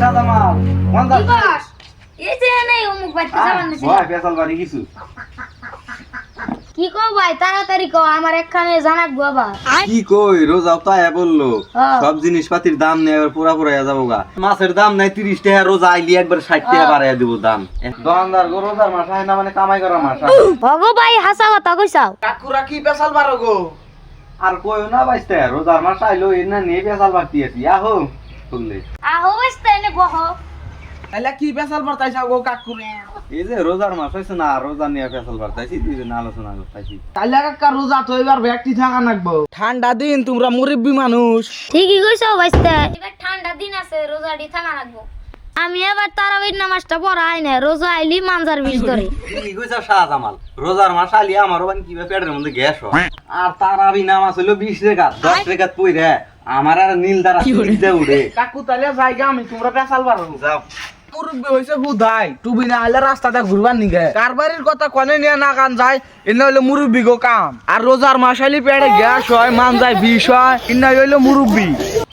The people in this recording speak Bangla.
সাদা মাল মন কি বস এই যে নেই অমুক বাইতে যাবেন না ভাই পেছাল বাড়ি কিছু কি কও ভাই তাড়াতাড়ি কও আমার একখানে জানাক বাবা কি কই রোজা তো আয়া বললো হ্যাঁ। সব জিনিসপাতির দাম নেই এবার পুরা পুরা যাবো গা মাছের দাম নাই 30 টাকা রোজা আইলি একবার 60 টাকা বাড়াইয়া দিব দাম দোকানদার গো রোজার মাস হয় না মানে কামাই করা মাস ভগো ভাই হাসা কথা কইছাও কাকুরা কি পেশাল বারো গো আর কইও না বাইস্তে রোজার মাস আইলো এনা নিয়ে পেছাল বাড়তি আছি আহো শুনলে আহো বসতে এনে বহো তাহলে কি পেশাল বার্তাইছাও গো কাকুরে এই যে রোজার মাস হইছে না রোজা নিয়ে পেছাল বাড়তাইছি দুই দিন আলোচনা করতাইছি তাহলে কাকা রোজা তো এবার ব্যক্তি থাকা নাকবো ঠান্ডা দিন তোমরা মুরব্বী মানুষ ঠিকই কইছো বাইস্তে এবার ঠান্ডা দিন আছে রোজাডি থাকা রাখবো আমি এবার তারাবির নামাজটা পড়াই না রোজা আইলি মানজার বিষ ধরে কি কইছা শাহজামাল রোজার মাস আইলি আমারও মানে কি পেটের মধ্যে গ্যাস হয় আর তারাবি নামাজ হইলো 20 রেখাত 10 রেখাত পইরে আমার আর নীল দ্বারা সিজা উড়ে কাকু তাহলে জায়গা আমি তোমরা পেশাল বারো যাও মুরব্বী হইছে হুদাই টুবি না আইলে রাস্তাটা ঘুরবার নিগে কারবারির কথা কনে নিয়ে না কান যায় এনে হইলো মুরব্বী গো কাম আর রোজার মাস আইলি পেটে গ্যাস হয় মান যায় বিষ হয় ইন্না হইলো মুরব্বী